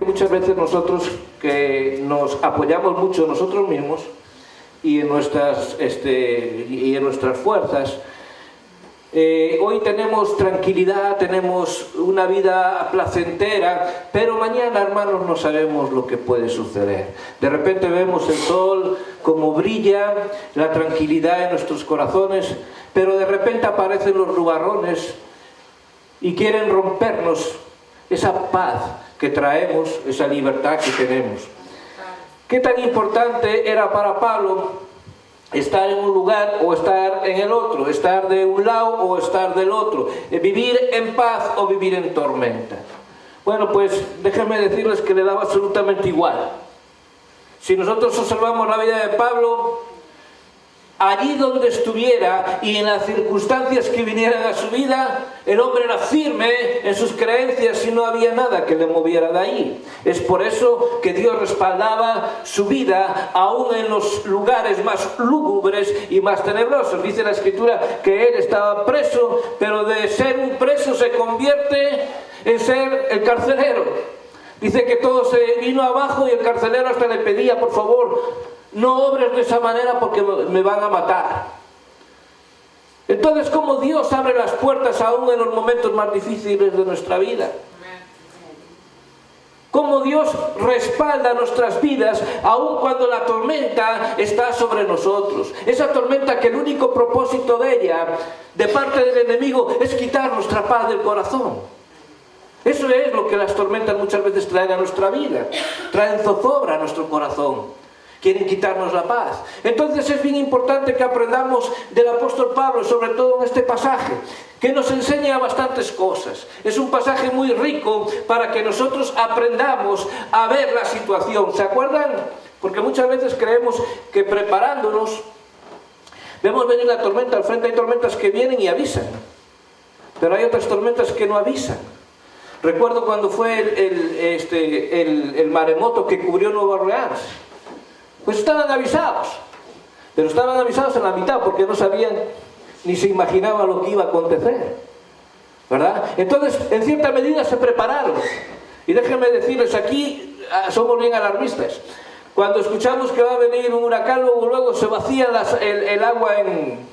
Muchas veces nosotros que nos apoyamos mucho nosotros mismos y en nuestras fuerzas, hoy tenemos tranquilidad, tenemos una vida placentera, pero mañana, hermanos, no sabemos lo que puede suceder. De repente vemos el sol como brilla, la tranquilidad en nuestros corazones, pero de repente aparecen los nubarrones y quieren rompernos esa paz que traemos, esa libertad que tenemos. ¿Qué tan importante era para Pablo estar en un lugar o estar en el otro, estar de un lado o estar del otro, vivir en paz o vivir en tormenta? Bueno, pues déjenme decirles que le daba absolutamente igual. Si nosotros observamos la vida de Pablo, allí donde estuviera y en las circunstancias que vinieran a su vida, el hombre era firme en sus creencias y no había nada que le moviera de ahí. Es por eso que Dios respaldaba su vida aún en los lugares más lúgubres y más tenebrosos. Dice la Escritura que él estaba preso, pero de ser un preso se convierte en ser el carcelero. Dice que todo se vino abajo y el carcelero hasta le pedía: por favor, no obres de esa manera porque me van a matar. Entonces, ¿cómo Dios abre las puertas aún en los momentos más difíciles de nuestra vida? ¿Cómo Dios respalda nuestras vidas aún cuando la tormenta está sobre nosotros? Esa tormenta que el único propósito de ella, de parte del enemigo, es quitar nuestra paz del corazón. Eso es lo que las tormentas muchas veces traen a nuestra vida. Traen zozobra a nuestro corazón. Quieren quitarnos la paz. Entonces es bien importante que aprendamos del apóstol Pablo, sobre todo en este pasaje, que nos enseña bastantes cosas. Es un pasaje muy rico para que nosotros aprendamos a ver la situación. ¿Se acuerdan? Porque muchas veces creemos que preparándonos vemos venir la tormenta al frente. Hay tormentas que vienen y avisan, pero hay otras tormentas que no avisan. Recuerdo cuando fue el maremoto que cubrió Nueva Orleans. Pues estaban avisados, pero estaban avisados en la mitad porque no sabían ni se imaginaban lo que iba a acontecer, ¿verdad? Entonces, en cierta medida se prepararon. Y déjenme decirles, aquí somos bien alarmistas. Cuando escuchamos que va a venir un huracán, luego se vacía el agua en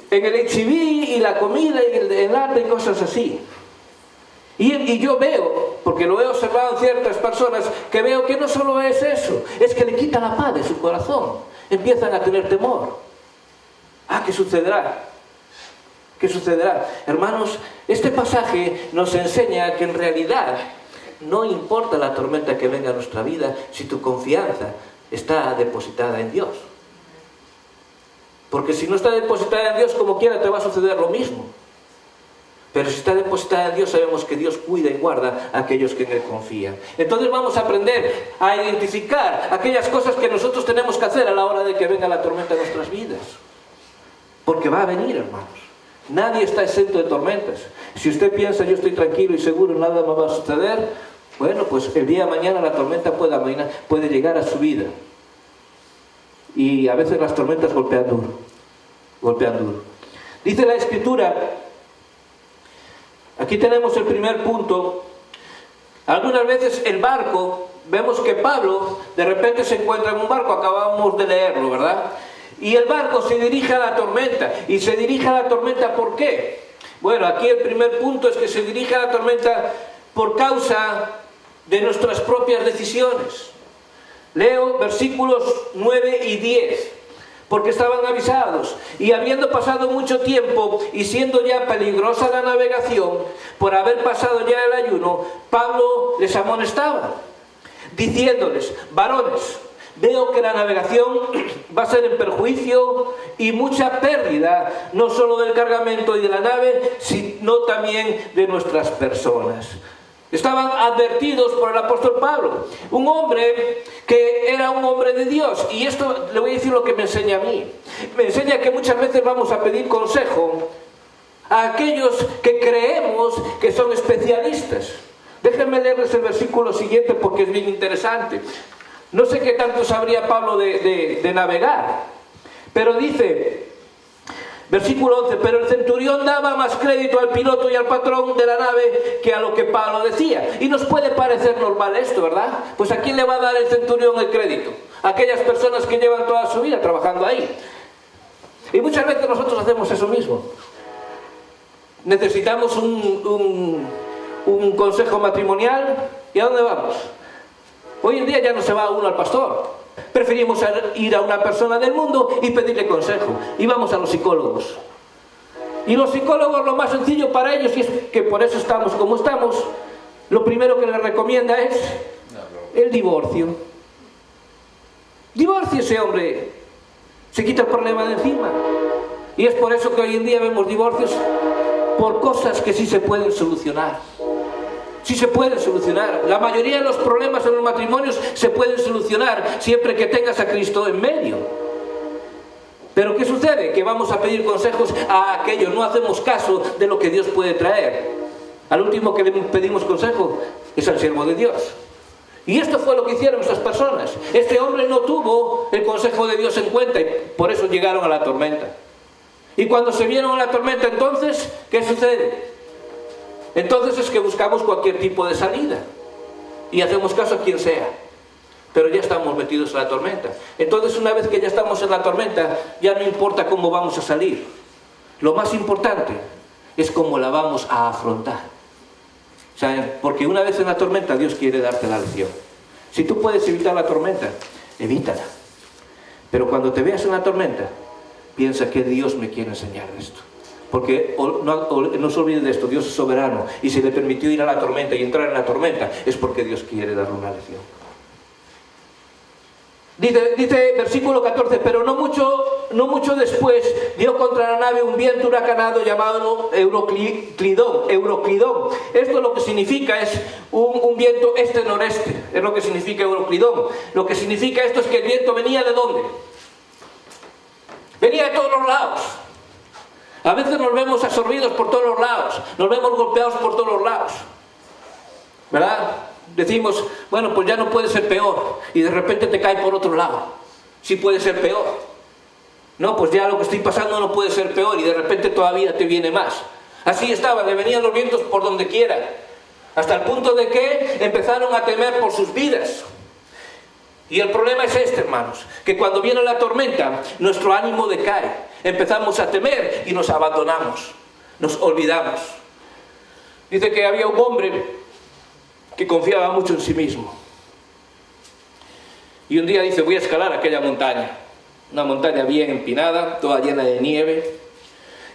el H&B y la comida y el arte y cosas así. Y yo veo, porque lo he observado en ciertas personas, que veo que no solo es eso, es que le quita la paz de su corazón. Empiezan a tener temor. ¿Qué sucederá? ¿Qué sucederá? Hermanos, este pasaje nos enseña que en realidad no importa la tormenta que venga a nuestra vida si tu confianza está depositada en Dios. Porque si no está depositada en Dios, como quiera te va a suceder lo mismo. Pero si está depositada en Dios, sabemos que Dios cuida y guarda a aquellos que en Él confían. Entonces vamos a aprender a identificar aquellas cosas que nosotros tenemos que hacer a la hora de que venga la tormenta en nuestras vidas. Porque va a venir, hermanos. Nadie está exento de tormentas. Si usted piensa, yo estoy tranquilo y seguro, nada me va a suceder, bueno, pues el día de mañana la tormenta puede llegar a su vida. Y a veces las tormentas golpean duro. Golpean duro. Dice la Escritura... Aquí tenemos el primer punto. Algunas veces el barco, vemos que Pablo de repente se encuentra en un barco, acabamos de leerlo, ¿verdad? Y el barco se dirige a la tormenta. ¿Y se dirige a la tormenta por qué? Bueno, aquí el primer punto es que se dirige a la tormenta por causa de nuestras propias decisiones. Leo versículos 9 y 10. Porque estaban avisados, y habiendo pasado mucho tiempo y siendo ya peligrosa la navegación, por haber pasado ya el ayuno, Pablo les amonestaba, diciéndoles: varones, veo que la navegación va a ser en perjuicio y mucha pérdida, no solo del cargamento y de la nave, sino también de nuestras personas. Estaban advertidos por el apóstol Pablo, un hombre que era un hombre de Dios. Y esto le voy a decir lo que me enseña a mí. Me enseña que muchas veces vamos a pedir consejo a aquellos que creemos que son especialistas. Déjenme leerles el versículo siguiente porque es bien interesante. No sé qué tanto sabría Pablo de navegar, pero dice, Versículo 11, pero el centurión daba más crédito al piloto y al patrón de la nave que a lo que Pablo decía. Y nos puede parecer normal esto, ¿verdad? Pues ¿a quién le va a dar el centurión el crédito? A aquellas personas que llevan toda su vida trabajando ahí. Y muchas veces nosotros hacemos eso mismo. Necesitamos un consejo matrimonial. ¿Y a dónde vamos? Hoy en día ya no se va uno al pastor. Preferimos ir a una persona del mundo y pedirle consejo. Y vamos a los psicólogos. Y los psicólogos, lo más sencillo para ellos, y es que por eso estamos como estamos, lo primero que les recomienda es el divorcio. Divórciese, hombre. Se quita el problema de encima. Y es por eso que hoy en día vemos divorcios por cosas que sí se pueden solucionar. Sí se pueden solucionar. La mayoría de los problemas en los matrimonios se pueden solucionar siempre que tengas a Cristo en medio. Pero ¿qué sucede? Que vamos a pedir consejos a aquellos, no hacemos caso de lo que Dios puede traer. Al último que le pedimos consejo es al siervo de Dios. Y esto fue lo que hicieron estas personas. Este hombre no tuvo el consejo de Dios en cuenta y por eso llegaron a la tormenta. Y cuando se vieron a la tormenta, entonces, ¿qué sucede? Entonces es que buscamos cualquier tipo de salida y hacemos caso a quien sea, pero ya estamos metidos en la tormenta. Entonces, una vez que ya estamos en la tormenta, ya no importa cómo vamos a salir. Lo más importante es cómo la vamos a afrontar. ¿Saben? Porque una vez en la tormenta, Dios quiere darte la lección. Si tú puedes evitar la tormenta, evítala. Pero cuando te veas en la tormenta, piensa que Dios me quiere enseñar esto. Porque no se olviden de esto, Dios es soberano y si le permitió ir a la tormenta y entrar en la tormenta es porque Dios quiere darle una lección. Dice versículo 14, pero no mucho después dio contra la nave un viento huracanado llamado Euroclidón. Esto lo que significa es un viento este-noreste, es lo que significa Euroclidón. Lo que significa esto es que el viento venía ¿de dónde? Venía de todos los lados. A veces nos vemos absorbidos por todos los lados, nos vemos golpeados por todos los lados, ¿verdad? Decimos, bueno, pues ya no puede ser peor, y de repente te cae por otro lado. Sí puede ser peor. No, pues ya lo que estoy pasando no puede ser peor, y de repente todavía te viene más. Así estaba, le venían los vientos por donde quiera, hasta el punto de que empezaron a temer por sus vidas. Y el problema es este, hermanos, que cuando viene la tormenta, nuestro ánimo decae. Empezamos a temer y nos abandonamos, nos olvidamos. Dice que había un hombre que confiaba mucho en sí mismo. Y un día dice, voy a escalar aquella montaña. Una montaña bien empinada, toda llena de nieve.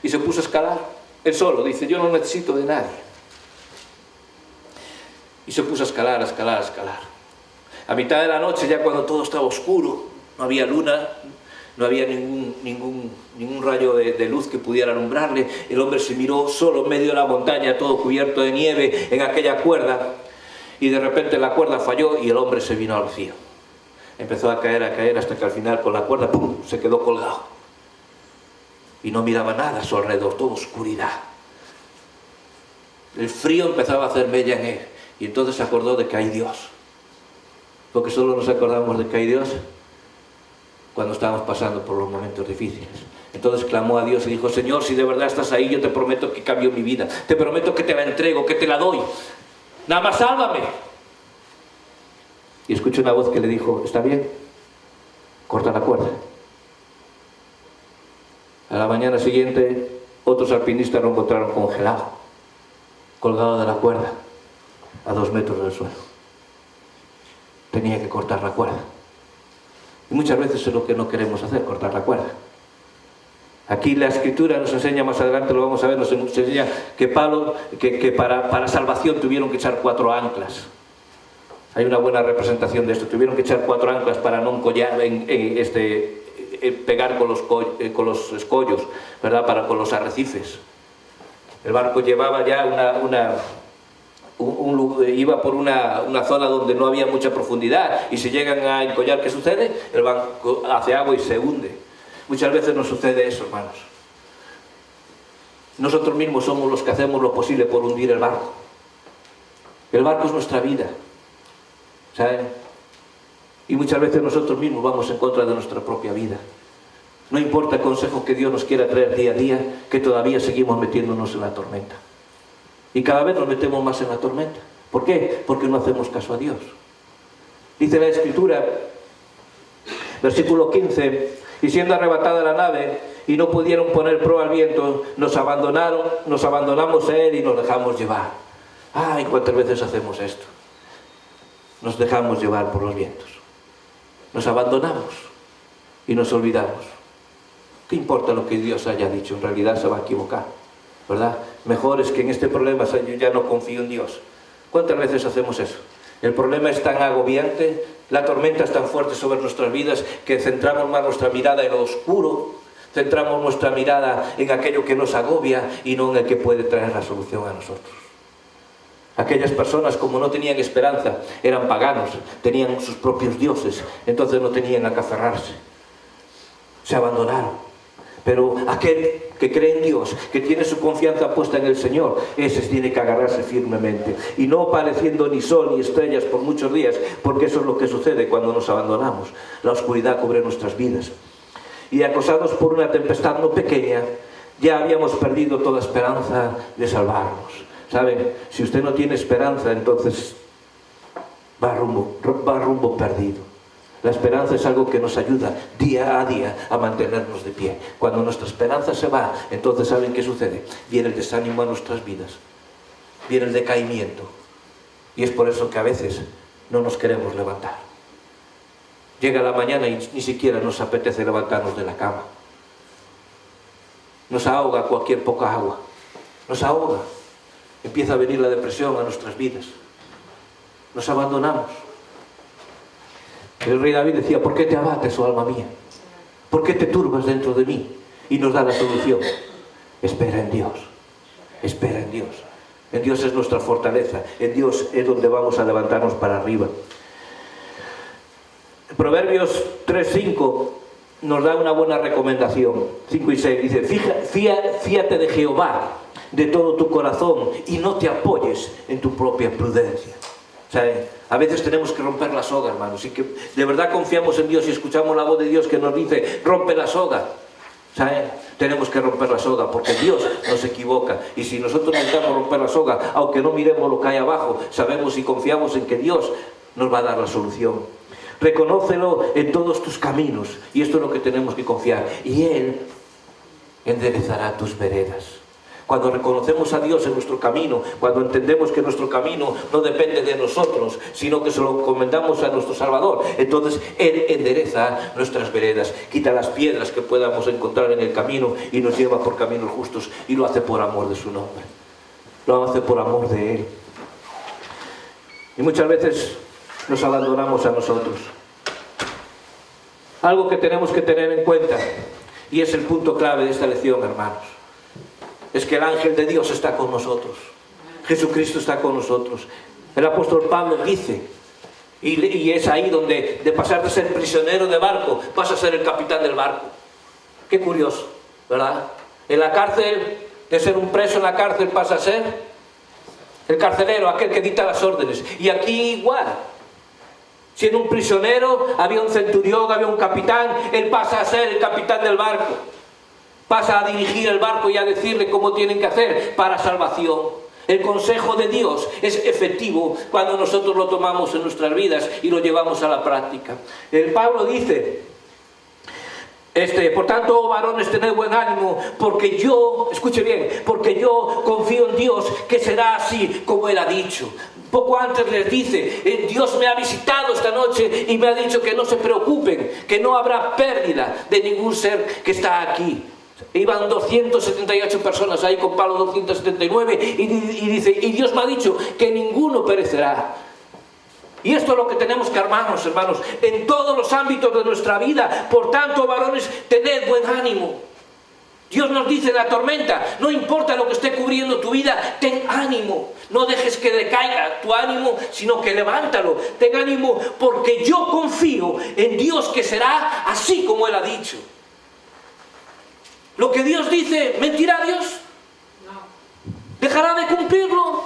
Y se puso a escalar. Él solo, dice, yo no necesito de nadie. Y se puso a escalar, a escalar, a escalar. A mitad de la noche, ya cuando todo estaba oscuro, no había luna, no había ningún rayo de luz que pudiera alumbrarle, el hombre se miró solo en medio de la montaña, todo cubierto de nieve, en aquella cuerda, y de repente la cuerda falló y el hombre se vino al vacío. Empezó a caer, hasta que al final con la cuerda, ¡pum!, se quedó colgado. Y no miraba nada a su alrededor, toda oscuridad. El frío empezaba a hacer mella en él, y entonces se acordó de que hay Dios. Porque solo nos acordamos de que hay Dios cuando estamos pasando por los momentos difíciles. Entonces clamó a Dios y dijo, Señor, si de verdad estás ahí, yo te prometo que cambio mi vida. Te prometo que te la entrego, que te la doy. Nada más sálvame. Y escuché una voz que le dijo, está bien, corta la cuerda. A la mañana siguiente, otros alpinistas lo encontraron congelado, colgado de la cuerda, a 2 metros del suelo. Tenía que cortar la cuerda. Y muchas veces es lo que no queremos hacer, cortar la cuerda. Aquí la Escritura nos enseña, más adelante lo vamos a ver, nos enseña que para salvación tuvieron que echar 4 anclas. Hay una buena representación de esto. Tuvieron que echar 4 anclas para no encollar, pegar con los escollos, ¿verdad? Con los arrecifes. El barco llevaba ya iba por una zona donde no había mucha profundidad y si llegan a encollar, ¿qué sucede? El barco hace agua y se hunde. Muchas veces nos sucede eso, hermanos. Nosotros mismos somos los que hacemos lo posible por hundir el barco. El barco es nuestra vida, ¿saben? Y muchas veces nosotros mismos vamos en contra de nuestra propia vida. No importa el consejo que Dios nos quiera traer día a día, que todavía seguimos metiéndonos en la tormenta. Y cada vez nos metemos más en la tormenta. ¿Por qué? Porque no hacemos caso a Dios. Dice la Escritura, versículo 15, y siendo arrebatada la nave y no pudieron poner proa al viento, nos abandonamos a Él y nos dejamos llevar. ¡Ay, cuántas veces hacemos esto! Nos dejamos llevar por los vientos. Nos abandonamos y nos olvidamos. ¿Qué importa lo que Dios haya dicho? En realidad se va a equivocar, ¿verdad? Mejor es que en este problema yo ya no confío en Dios. ¿Cuántas veces hacemos eso? El problema es tan agobiante, la tormenta es tan fuerte sobre nuestras vidas que centramos más nuestra mirada en lo oscuro, centramos nuestra mirada en aquello que nos agobia y no en el que puede traer la solución a nosotros. Aquellas personas, como no tenían esperanza, eran paganos, tenían sus propios dioses, entonces no tenían a qué aferrarse. Se abandonaron. Pero aquel que cree en Dios, que tiene su confianza puesta en el Señor, ese tiene que agarrarse firmemente. Y no apareciendo ni sol ni estrellas por muchos días, porque eso es lo que sucede cuando nos abandonamos. La oscuridad cubre nuestras vidas. Y acosados por una tempestad no pequeña, ya habíamos perdido toda esperanza de salvarnos. ¿Saben? Si usted no tiene esperanza, entonces va rumbo perdido. La esperanza es algo que nos ayuda día a día a mantenernos de pie. Cuando nuestra esperanza se va, entonces ¿saben qué sucede? Viene el desánimo a nuestras vidas, viene el decaimiento. Y es por eso que a veces no nos queremos levantar. Llega la mañana y ni siquiera nos apetece levantarnos de la cama. Nos ahoga cualquier poca agua. Nos ahoga. Empieza a venir la depresión a nuestras vidas. Nos abandonamos. El rey David decía, ¿por qué te abates, oh alma mía? ¿Por qué te turbas dentro de mí? Y nos da la solución. Espera en Dios. Espera en Dios. En Dios es nuestra fortaleza. En Dios es donde vamos a levantarnos para arriba. Proverbios 3:5 nos da una buena recomendación. 5 y 6 dice, fíate de Jehová de todo tu corazón y no te apoyes en tu propia prudencia. O sea, a veces tenemos que romper la soga, hermanos, y que de verdad confiamos en Dios y escuchamos la voz de Dios que nos dice, rompe la soga. ¿Saben? Tenemos que romper la soga porque Dios no se equivoca. Y si nosotros necesitamos romper la soga, aunque no miremos lo que hay abajo, sabemos y confiamos en que Dios nos va a dar la solución. Reconócelo en todos tus caminos, y esto es lo que tenemos que confiar, y Él enderezará tus veredas. Cuando reconocemos a Dios en nuestro camino, cuando entendemos que nuestro camino no depende de nosotros, sino que se lo encomendamos a nuestro Salvador, entonces Él endereza nuestras veredas, quita las piedras que podamos encontrar en el camino y nos lleva por caminos justos, y lo hace por amor de su nombre. Lo hace por amor de Él. Y muchas veces nos abandonamos a nosotros. Algo que tenemos que tener en cuenta, y es el punto clave de esta lección, hermanos, es que el ángel de Dios está con nosotros. Jesucristo está con nosotros. El apóstol Pablo dice, y es ahí donde de pasar de ser prisionero de barco, vas a ser el capitán del barco. Qué curioso, ¿verdad? En la cárcel, de ser un preso en la cárcel, pasa a ser el carcelero, aquel que dicta las órdenes. Y aquí igual. Siendo un prisionero, había un centurión, había un capitán, él pasa a ser el capitán del barco. Pasa a dirigir el barco y a decirle cómo tienen que hacer para salvación. El consejo de Dios es efectivo cuando nosotros lo tomamos en nuestras vidas y lo llevamos a la práctica. El Pablo dice, por tanto, oh varones, tened buen ánimo, porque yo, escuche bien, porque yo confío en Dios que será así como Él ha dicho. Poco antes les dice, Dios me ha visitado esta noche y me ha dicho que no se preocupen, que no habrá pérdida de ningún ser que está aquí. Iban 278 personas ahí con Pablo, 279, y dice, y Dios me ha dicho que ninguno perecerá. Y esto es lo que tenemos que armarnos, hermanos, en todos los ámbitos de nuestra vida. Por tanto, varones, tened buen ánimo. Dios nos dice en la tormenta, no importa lo que esté cubriendo tu vida, ten ánimo. No dejes que decaiga tu ánimo, sino que levántalo. Ten ánimo porque yo confío en Dios que será así como Él ha dicho. Lo que Dios dice, ¿mentirá Dios? No. ¿Dejará de cumplirlo?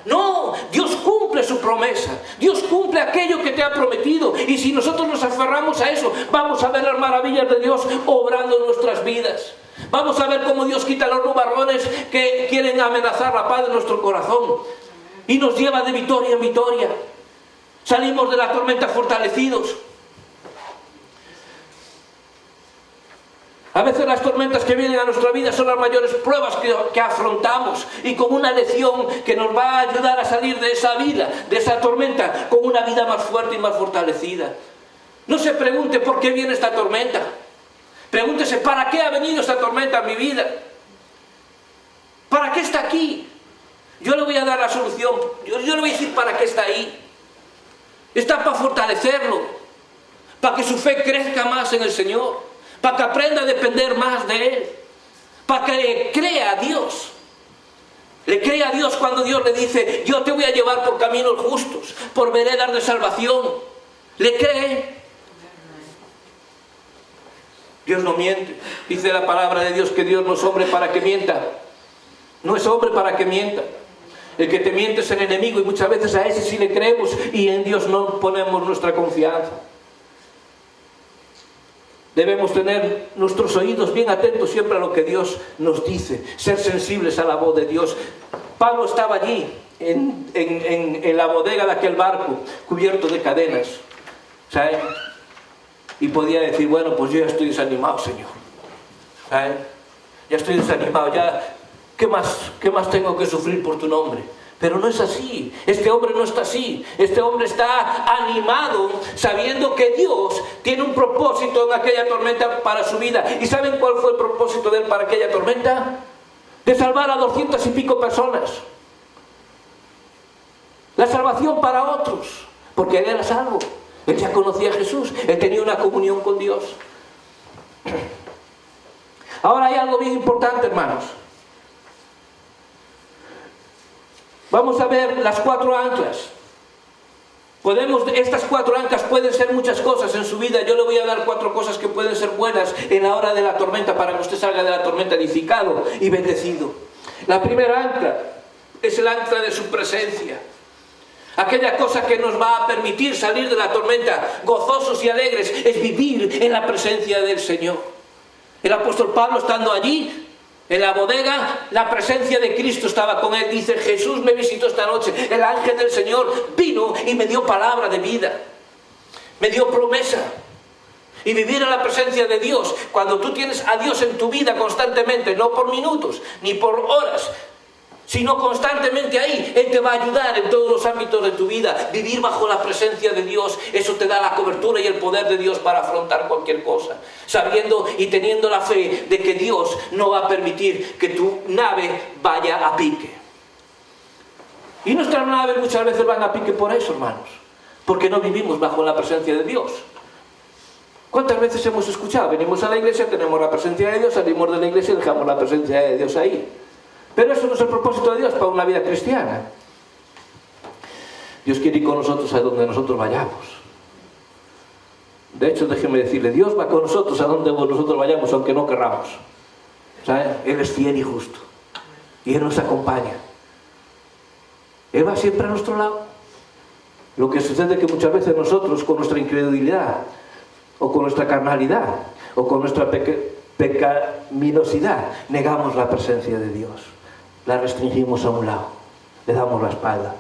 No, Dios cumple su promesa. Dios cumple aquello que te ha prometido. Y si nosotros nos aferramos a eso, vamos a ver las maravillas de Dios obrando en nuestras vidas. Vamos a ver cómo Dios quita los nubarrones que quieren amenazar la paz de nuestro corazón. Y nos lleva de victoria en victoria. Salimos de la tormenta fortalecidos. A veces las tormentas que vienen a nuestra vida son las mayores pruebas que afrontamos, y con una lección que nos va a ayudar a salir de esa vida, de esa tormenta, con una vida más fuerte y más fortalecida. No se pregunte por qué viene esta tormenta. Pregúntese, ¿para qué ha venido esta tormenta a mi vida? ¿Para qué está aquí? Yo le voy a dar la solución. Yo le voy a decir para qué está ahí. Está para fortalecerlo, para que su fe crezca más en el Señor, para que aprenda a depender más de Él, para que le crea a Dios. Le crea a Dios cuando Dios le dice: yo te voy a llevar por caminos justos, por veredas de salvación. ¿Le cree? Dios no miente. Dice la palabra de Dios que Dios no es hombre para que mienta. No es hombre para que mienta. El que te miente es el enemigo, y muchas veces a ese sí le creemos y en Dios no ponemos nuestra confianza. Debemos tener nuestros oídos bien atentos siempre a lo que Dios nos dice, ser sensibles a la voz de Dios. Pablo estaba allí, en la bodega de aquel barco, cubierto de cadenas, ¿sabes? Y podía decir: bueno, pues yo ya estoy desanimado, Señor, ¿sabes? Ya estoy desanimado, ya, ¿qué más tengo que sufrir por tu nombre? Pero no es así. Este hombre no está así. Este hombre está animado, sabiendo que Dios tiene un propósito en aquella tormenta para su vida. ¿Y saben cuál fue el propósito de él para aquella tormenta? De salvar a 200 y pico personas. La salvación para otros, porque él era salvo. Él ya conocía a Jesús. Él tenía una comunión con Dios. Ahora hay algo bien importante, hermanos. Vamos a ver las 4 anclas. Estas 4 anclas pueden ser muchas cosas en su vida. Yo le voy a dar 4 cosas que pueden ser buenas en la hora de la tormenta, para que usted salga de la tormenta edificado y bendecido. La primera ancla es el ancla de su presencia. Aquella cosa que nos va a permitir salir de la tormenta gozosos y alegres es vivir en la presencia del Señor. El apóstol Pablo, estando allí en la bodega, la presencia de Cristo estaba con él. Dice: Jesús me visitó esta noche. El ángel del Señor vino y me dio palabra de vida. Me dio promesa. Y vivir en la presencia de Dios, cuando tú tienes a Dios en tu vida constantemente, no por minutos, ni por horas, sino constantemente ahí, Él te va a ayudar en todos los ámbitos de tu vida. Vivir bajo la presencia de Dios, eso te da la cobertura y el poder de Dios para afrontar cualquier cosa, sabiendo y teniendo la fe de que Dios no va a permitir que tu nave vaya a pique. Y nuestras naves muchas veces van a pique por eso, hermanos, porque no vivimos bajo la presencia de Dios. ¿Cuántas veces hemos escuchado? Venimos a la iglesia, tenemos la presencia de Dios, salimos de la iglesia y dejamos la presencia de Dios ahí. Pero eso no es el propósito de Dios para una vida cristiana. Dios quiere ir con nosotros a donde nosotros vayamos. De hecho, déjeme decirle, Dios va con nosotros a donde nosotros vayamos, aunque no querramos. ¿Saben? Él es fiel y justo. Y Él nos acompaña. Él va siempre a nuestro lado. Lo que sucede es que muchas veces nosotros, con nuestra incredulidad, o con nuestra carnalidad, o con nuestra pecaminosidad, negamos la presencia de Dios. La restringimos a un lado, le damos la espalda.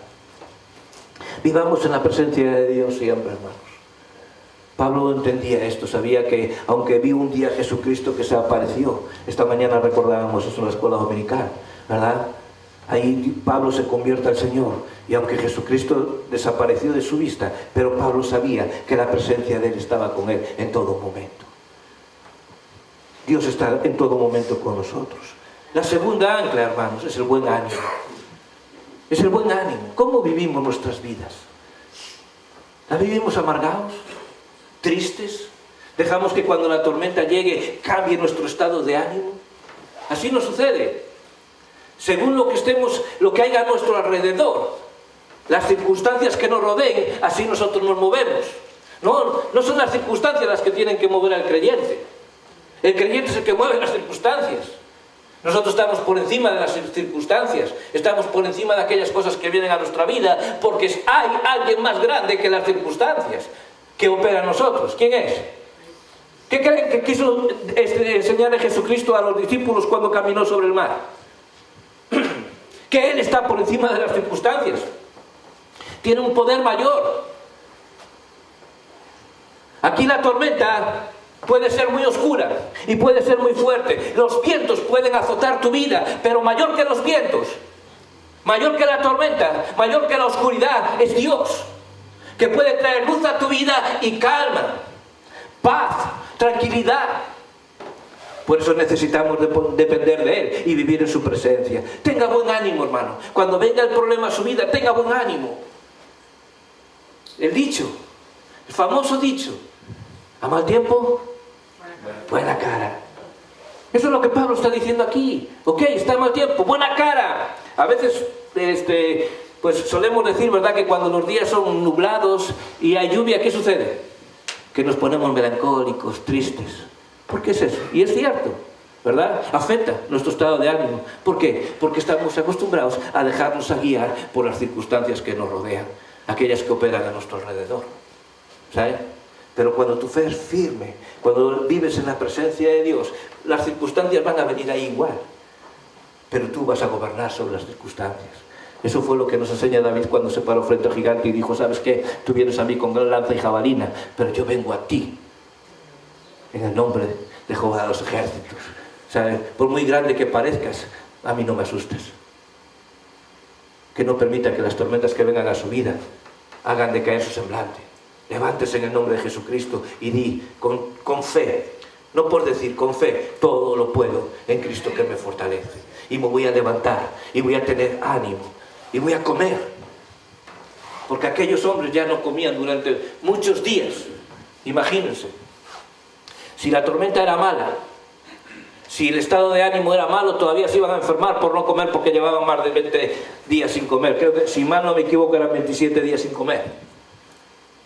Vivamos en la presencia de Dios siempre, hermanos. Pablo entendía esto, sabía que aunque vi un día a Jesucristo que se apareció, esta mañana recordábamos eso en la escuela dominical, ¿verdad? Ahí Pablo se convierte al Señor, y aunque Jesucristo desapareció de su vista, pero Pablo sabía que la presencia de Él estaba con él en todo momento. Dios está en todo momento con nosotros. La segunda ancla, hermanos, es el buen ánimo. Es el buen ánimo. ¿Cómo vivimos nuestras vidas? ¿La vivimos amargados? ¿Tristes? ¿Dejamos que cuando la tormenta llegue cambie nuestro estado de ánimo? Así nos sucede. Según lo que haya a nuestro alrededor, las circunstancias que nos rodeen, así nosotros nos movemos. No son las circunstancias las que tienen que mover al creyente. El creyente es el que mueve las circunstancias. Nosotros estamos por encima de las circunstancias, estamos por encima de aquellas cosas que vienen a nuestra vida, porque hay alguien más grande que las circunstancias, que opera en nosotros. ¿Quién es? ¿Qué creen que quiso enseñarle Jesucristo a los discípulos cuando caminó sobre el mar? Que Él está por encima de las circunstancias. Tiene un poder mayor. Aquí la tormenta puede ser muy oscura y puede ser muy fuerte. Los vientos pueden azotar tu vida, pero mayor que los vientos, mayor que la tormenta, mayor que la oscuridad, es Dios, que puede traer luz a tu vida y calma, paz, tranquilidad. Por eso necesitamos depender de Él y vivir en su presencia. Tenga buen ánimo, hermano. Cuando venga el problema a su vida, tenga buen ánimo. El dicho, el famoso dicho: a mal tiempo, buena cara. Eso es lo que Pablo está diciendo aquí. Ok, está a mal tiempo, buena cara. A veces, pues solemos decir, ¿verdad?, que cuando los días son nublados y hay lluvia, ¿qué sucede? Que nos ponemos melancólicos, tristes. ¿Por qué es eso? Y es cierto, ¿verdad? Afecta nuestro estado de ánimo. ¿Por qué? Porque estamos acostumbrados a dejarnos a guiar por las circunstancias que nos rodean, aquellas que operan a nuestro alrededor. ¿Sabes? Pero cuando tu fe es firme, cuando vives en la presencia de Dios, las circunstancias van a venir ahí igual. Pero tú vas a gobernar sobre las circunstancias. Eso fue lo que nos enseña David cuando se paró frente al gigante y dijo: ¿sabes qué? Tú vienes a mí con gran lanza y jabalina, pero yo vengo a ti en el nombre de Jehová de los ejércitos. ¿Sabes? Por muy grande que parezcas, a mí no me asustes. Que no permita que las tormentas que vengan a su vida hagan decaer su semblante. Levántese en el nombre de Jesucristo y di con fe, no por decir, con fe: todo lo puedo en Cristo que me fortalece. Y me voy a levantar y voy a tener ánimo y voy a comer. Porque aquellos hombres ya no comían durante muchos días. Imagínense. Si la tormenta era mala, si el estado de ánimo era malo, todavía se iban a enfermar por no comer, porque llevaban más de 20 días sin comer. Creo que, si mal no me equivoco, eran 27 días sin comer.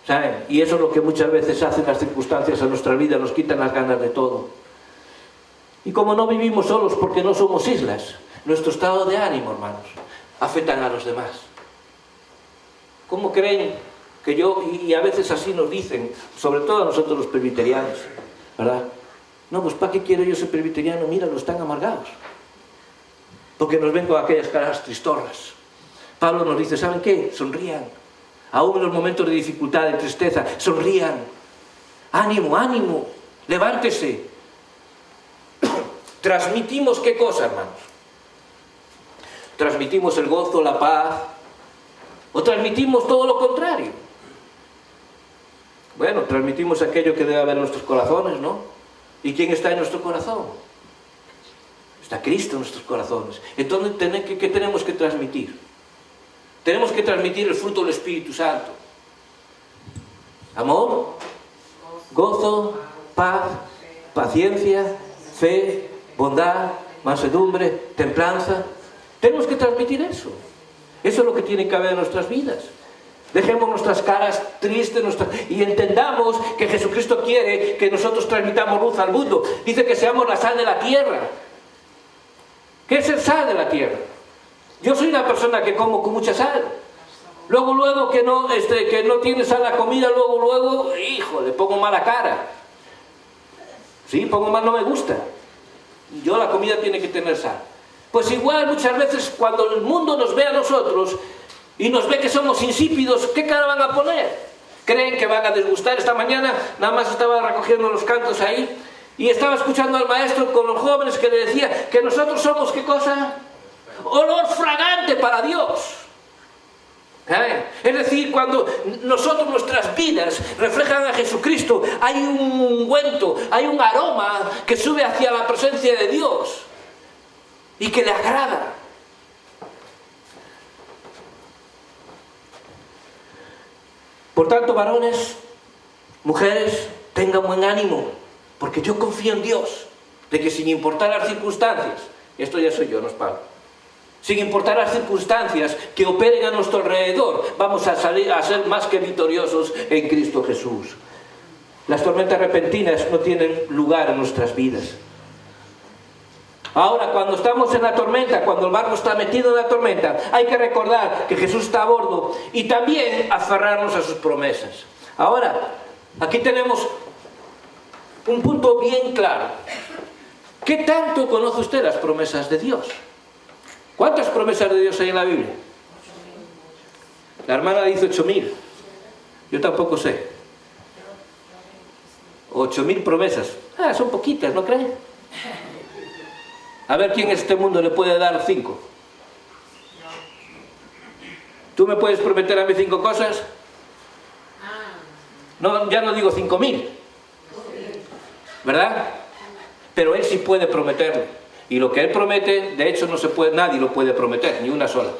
¿Saben? Y eso es lo que muchas veces hacen las circunstancias en nuestra vida, nos quitan las ganas de todo. Y como no vivimos solos porque no somos islas, nuestro estado de ánimo, hermanos, afectan a los demás. ¿Cómo creen que yo, y a veces así nos dicen, sobre todo a nosotros los presbiterianos, ¿verdad? No, pues ¿para qué quiero yo ser presbiteriano? Míralo, están amargados. Porque nos ven con aquellas caras tristorras. Pablo nos dice: ¿saben qué? Sonrían. Aún en los momentos de dificultad, de tristeza, sonrían. Ánimo, ánimo, levántese. Transmitimos ¿qué cosa, hermanos? Transmitimos el gozo, la paz, o transmitimos todo lo contrario. Bueno, transmitimos aquello que debe haber en nuestros corazones, ¿no? ¿Y quién está en nuestro corazón? Está Cristo en nuestros corazones. Entonces, ¿qué tenemos que transmitir? Tenemos que transmitir el fruto del Espíritu Santo. Amor, gozo, paz, paciencia, fe, bondad, mansedumbre, templanza. Tenemos que transmitir eso. Eso es lo que tiene que haber en nuestras vidas. Dejemos nuestras caras tristes y entendamos que Jesucristo quiere que nosotros transmitamos luz al mundo. Dice que seamos la sal de la tierra. ¿Qué es el sal de la tierra? Yo soy una persona que como con mucha sal. Luego que no tiene sal la comida, luego, híjole, pongo mala cara. Sí, pongo mal, no me gusta. Yo, la comida tiene que tener sal. Pues igual muchas veces cuando el mundo nos ve a nosotros y nos ve que somos insípidos, ¿qué cara van a poner? ¿Creen que van a desgustar? Esta mañana nada más estaba recogiendo los cantos ahí y estaba escuchando al maestro con los jóvenes que le decía que nosotros somos, ¿qué cosa? Olor fragante para Dios. Es decir, cuando nosotros, nuestras vidas reflejan a Jesucristo, hay un ungüento, hay un aroma que sube hacia la presencia de Dios y que le agrada. Por tanto, varones, mujeres, tengan buen ánimo, porque yo confío en Dios, de que sin importar las circunstancias, esto ya soy yo, no es Pablo, sin importar las circunstancias que operen a nuestro alrededor, vamos a ser más que victoriosos en Cristo Jesús. Las tormentas repentinas no tienen lugar en nuestras vidas. Ahora, cuando estamos en la tormenta, cuando el barco está metido en la tormenta, hay que recordar que Jesús está a bordo y también aferrarnos a sus promesas. Ahora, aquí tenemos un punto bien claro. ¿Qué tanto conoce usted las promesas de Dios? ¿Cuántas promesas de Dios hay en la Biblia? La hermana dice 8.000. Yo tampoco sé. 8.000 promesas. Son poquitas, ¿no creen? A ver quién en este mundo le puede dar 5. ¿Tú me puedes prometer a mí 5 cosas? No, ya no digo 5.000. ¿Verdad? Pero Él sí puede prometerlo. Y lo que Él promete, de hecho, nadie lo puede prometer, ni una sola.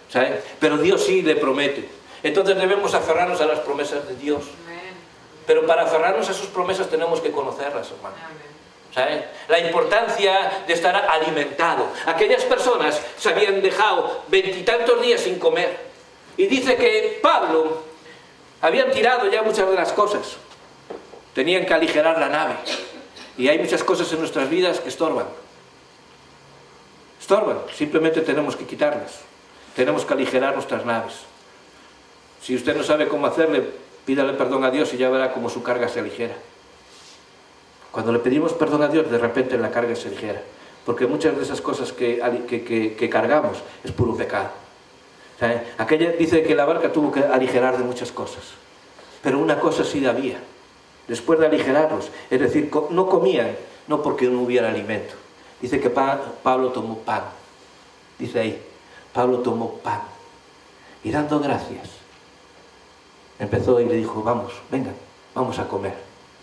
¿Sabes? Pero Dios sí le promete. Entonces debemos aferrarnos a las promesas de Dios. Pero para aferrarnos a sus promesas tenemos que conocerlas, hermano. ¿Sabes? La importancia de estar alimentado. Aquellas personas se habían dejado 20 y tantos días sin comer. Y dice que Pablo habían tirado ya muchas de las cosas. Tenían que aligerar la nave. Y hay muchas cosas en nuestras vidas que estorban. Estorban. Simplemente tenemos que quitarlas. Tenemos que aligerar nuestras naves. Si usted no sabe cómo hacerle, pídale perdón a Dios y ya verá cómo su carga se aligera. Cuando le pedimos perdón a Dios, de repente la carga se ligera. Porque muchas de esas cosas que cargamos es puro pecado. ¿Sabe? Aquella dice que la barca tuvo que aligerar de muchas cosas. Pero una cosa sí había. Después de aligerarlos, es decir, no comían, no porque no hubiera alimento. Dice que Pablo tomó pan. Dice ahí, Pablo tomó pan. Y dando gracias, empezó y le dijo, vamos, vengan, vamos a comer.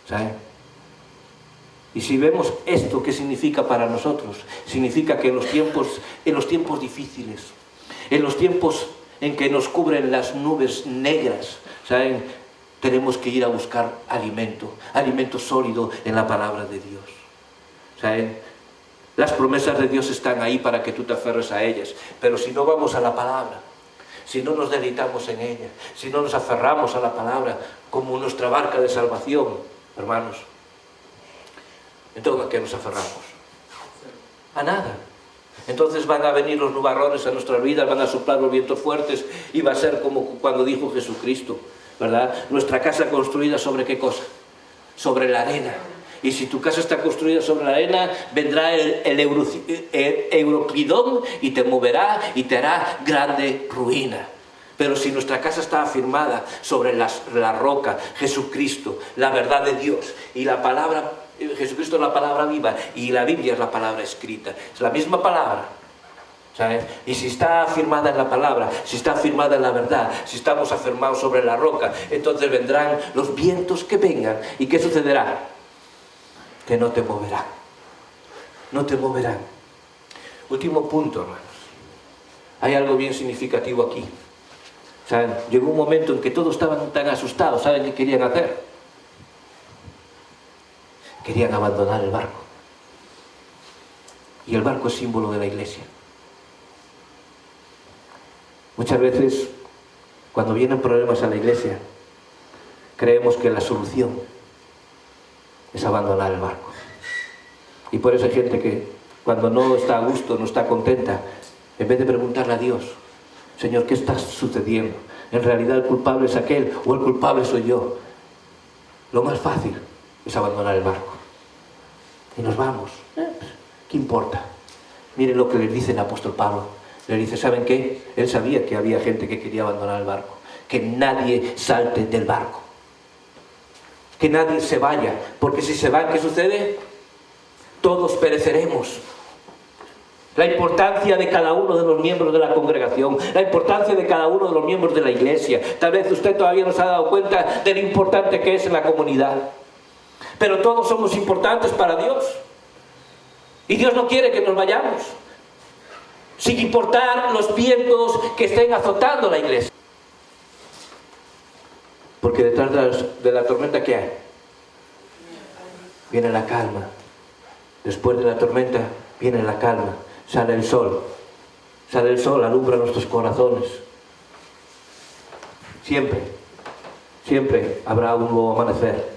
¿Sabe? Y si vemos esto, ¿qué significa para nosotros? Significa que en los tiempos difíciles, en los tiempos en que nos cubren las nubes negras, ¿saben? Tenemos que ir a buscar alimento sólido en la palabra de Dios. ¿Saben? Las promesas de Dios están ahí para que tú te aferres a ellas, pero si no vamos a la palabra, si no nos deleitamos en ella, si no nos aferramos a la palabra como nuestra barca de salvación, hermanos, entonces ¿a qué nos aferramos? A nada. Entonces van a venir los nubarrones a nuestras vidas, van a soplar los vientos fuertes y va a ser como cuando dijo Jesucristo, ¿verdad? Nuestra casa construida ¿sobre qué cosa? Sobre la arena. Y si tu casa está construida sobre la arena, vendrá el Euroclidón y te moverá y te hará grande ruina. Pero si nuestra casa está afirmada sobre la roca, Jesucristo, la verdad de Dios y la palabra, Jesucristo es la palabra viva y la Biblia es la palabra escrita, es la misma palabra, ¿sabes? Y si está afirmada en la palabra, si está afirmada en la verdad, si estamos afirmados sobre la roca, entonces vendrán los vientos que vengan. ¿Y qué sucederá? Que no te moverán. No te moverán. Último punto, hermanos. Hay algo bien significativo aquí. ¿Saben? Llegó un momento en que todos estaban tan asustados. ¿Saben qué querían hacer? Querían abandonar el barco. Y el barco es símbolo de la iglesia. Muchas veces, cuando vienen problemas a la iglesia, creemos que la solución es abandonar el barco. Y por eso hay gente que cuando no está a gusto, no está contenta, en vez de preguntarle a Dios, Señor, ¿qué está sucediendo? ¿En realidad el culpable es aquel o el culpable soy yo? Lo más fácil es abandonar el barco. Y nos vamos. ¿Qué importa? Miren lo que les dice el apóstol Pablo. Le dice, ¿saben qué? Él sabía que había gente que quería abandonar el barco. Que nadie salte del barco. Que nadie se vaya. Porque si se van, ¿qué sucede? Todos pereceremos. La importancia de cada uno de los miembros de la congregación, la importancia de cada uno de los miembros de la iglesia. Tal vez usted todavía no se ha dado cuenta de lo importante que es en la comunidad. Pero todos somos importantes para Dios. Y Dios no quiere que nos vayamos, sin importar los vientos que estén azotando la iglesia. Porque detrás de la tormenta, ¿qué hay? Viene la calma. Después de la tormenta viene la calma. Sale el sol. Sale el sol, alumbra nuestros corazones. Siempre, siempre habrá un nuevo amanecer.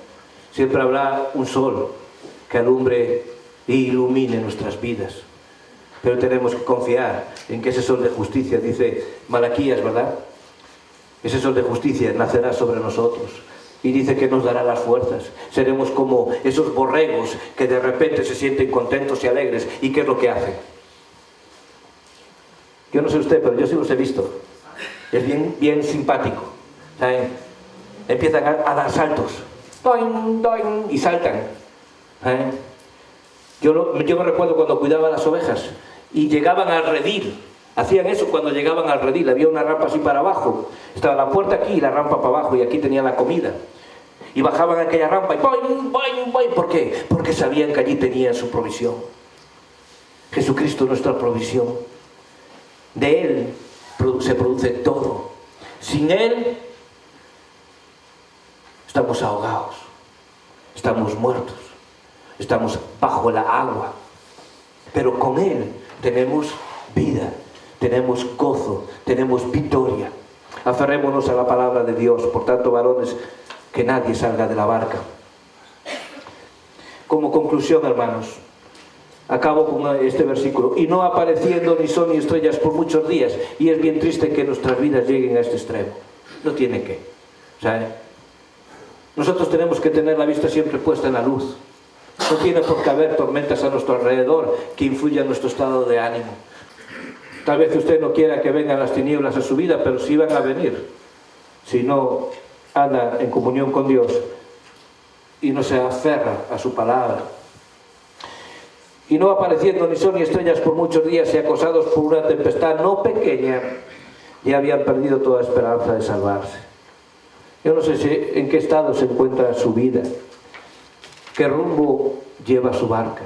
Siempre habrá un sol que alumbre e ilumine nuestras vidas. pero tenemos que confiar en que ese sol de justicia, dice Malaquías, ¿verdad? Ese sol de justicia nacerá sobre nosotros. Y dice que nos dará las fuerzas. Seremos como esos borregos que de repente se sienten contentos y alegres. ¿Y qué es lo que hacen? Yo no sé usted, pero yo sí los he visto. Es bien simpático. ¿Saben? Empiezan a dar saltos. ¡Toin, toin! Y saltan. ¿Saben? Yo me recuerdo cuando cuidaba las ovejas y llegaban al redil. Hacían eso cuando llegaban al redil. Había una rampa así para abajo. Estaba la puerta aquí y la rampa para abajo. Y aquí tenían la comida. Y bajaban a aquella rampa y ¡boing, boing, boing! ¿Por qué? Porque sabían que allí tenían su provisión. Jesucristo es nuestra provisión. De Él se produce todo. Sin Él estamos ahogados. Estamos muertos. Estamos bajo la agua. Pero con Él tenemos vida. Tenemos gozo, tenemos victoria. Aferrémonos a la palabra de Dios. Por tanto, varones, que nadie salga de la barca. Como conclusión, hermanos, acabo con este versículo. Y no apareciendo ni sol ni estrellas por muchos días. Y es bien triste que nuestras vidas lleguen a este extremo. No tiene que. ¿Sabe? Nosotros tenemos que tener la vista siempre puesta en la luz. No tiene por qué haber tormentas a nuestro alrededor que influyan en nuestro estado de ánimo. Tal vez usted no quiera que vengan las tinieblas a su vida, pero sí van a venir. Si no anda en comunión con Dios y no se aferra a su palabra. Y no apareciendo ni sol ni estrellas por muchos días y acosados por una tempestad no pequeña, ya habían perdido toda esperanza de salvarse. Yo no sé en qué estado se encuentra su vida, qué rumbo lleva su barca.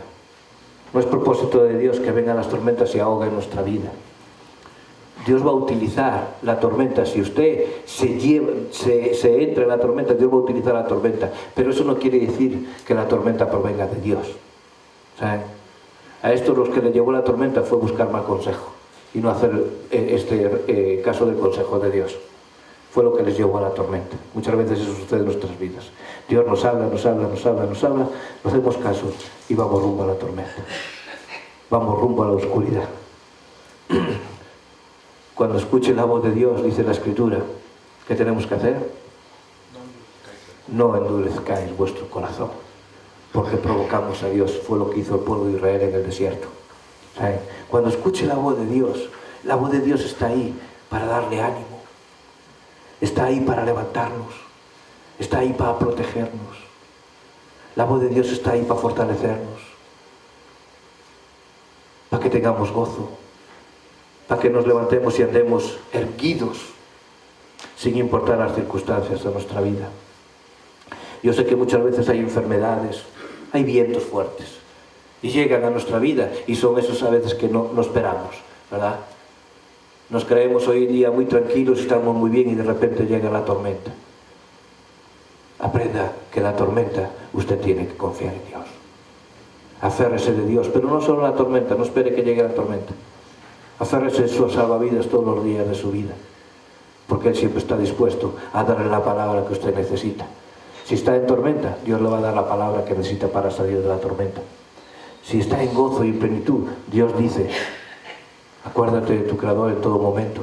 No es propósito de Dios que vengan las tormentas y ahoguen nuestra vida. Dios va a utilizar la tormenta. Si usted se entra en la tormenta, Dios va a utilizar la tormenta. Pero eso no quiere decir que la tormenta provenga de Dios. ¿Saben? A estos los que le llevó la tormenta fue buscar mal consejo y no hacer caso del consejo de Dios. Fue lo que les llevó a la tormenta. Muchas veces eso sucede en nuestras vidas. Dios nos habla, no hacemos caso y vamos rumbo a la tormenta. Vamos rumbo a la oscuridad. Cuando escuche la voz de Dios, dice la Escritura, ¿qué tenemos que hacer? No endurezcáis vuestro corazón, porque provocamos a Dios. Fue lo que hizo el pueblo de Israel en el desierto. ¿Saben? Cuando escuche la voz de Dios está ahí para darle ánimo. Está ahí para levantarnos. Está ahí para protegernos. La voz de Dios está ahí para fortalecernos. Para que tengamos gozo. Para que nos levantemos y andemos erguidos, sin importar las circunstancias de nuestra vida. Yo sé que muchas veces hay enfermedades, hay vientos fuertes, y llegan a nuestra vida, y son esos a veces que no esperamos, ¿verdad? Nos creemos hoy en día muy tranquilos, estamos muy bien, y de repente llega la tormenta. Aprenda que la tormenta, usted tiene que confiar en Dios. Aférrese de Dios, pero no solo la tormenta, no espere que llegue la tormenta. Aférrese en sus salvavidas todos los días de su vida, porque Él siempre está dispuesto a darle la palabra que usted necesita. Si está en tormenta, Dios le va a dar la palabra que necesita para salir de la tormenta. Si está en gozo y en plenitud, Dios dice, acuérdate de tu Creador en todo momento.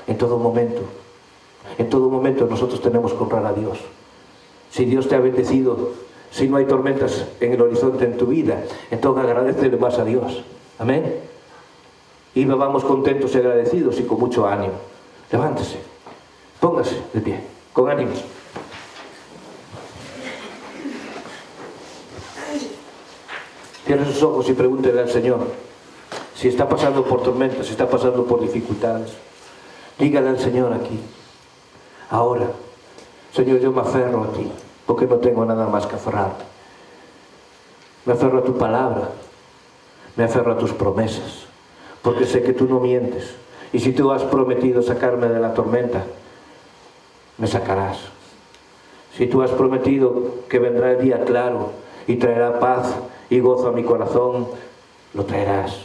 En todo momento. En todo momento nosotros tenemos que honrar a Dios. Si Dios te ha bendecido, si no hay tormentas en el horizonte en tu vida, entonces agradécele más a Dios. Amén. Y vamos contentos y agradecidos y con mucho ánimo. Levántese, póngase de pie, con ánimo. Cierre sus ojos y pregúntele al Señor si está pasando por tormentas, si está pasando por dificultades. Dígale al Señor aquí, ahora, Señor, yo me aferro a ti, porque no tengo nada más que aferrarme. Me aferro a tu palabra, me aferro a tus promesas, porque sé que tú no mientes. Y si tú has prometido sacarme de la tormenta, me sacarás. Si tú has prometido que vendrá el día claro y traerá paz y gozo a mi corazón, lo traerás.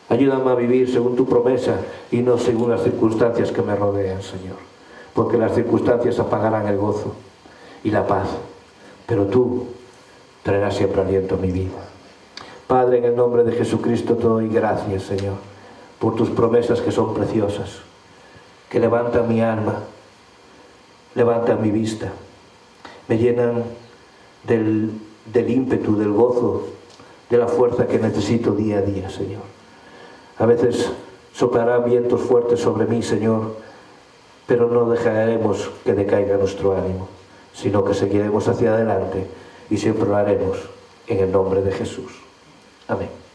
Ayúdame a vivir según tu promesa y no según las circunstancias que me rodean, Señor. Porque las circunstancias apagarán el gozo y la paz, pero tú traerás siempre aliento a mi vida. Padre, en el nombre de Jesucristo te doy gracias, Señor, por tus promesas que son preciosas, que levantan mi alma, levantan mi vista, me llenan del ímpetu, del gozo, de la fuerza que necesito día a día, Señor. A veces soplarán vientos fuertes sobre mí, Señor, pero no dejaremos que decaiga nuestro ánimo, sino que seguiremos hacia adelante y siempre lo haremos en el nombre de Jesús. Amén.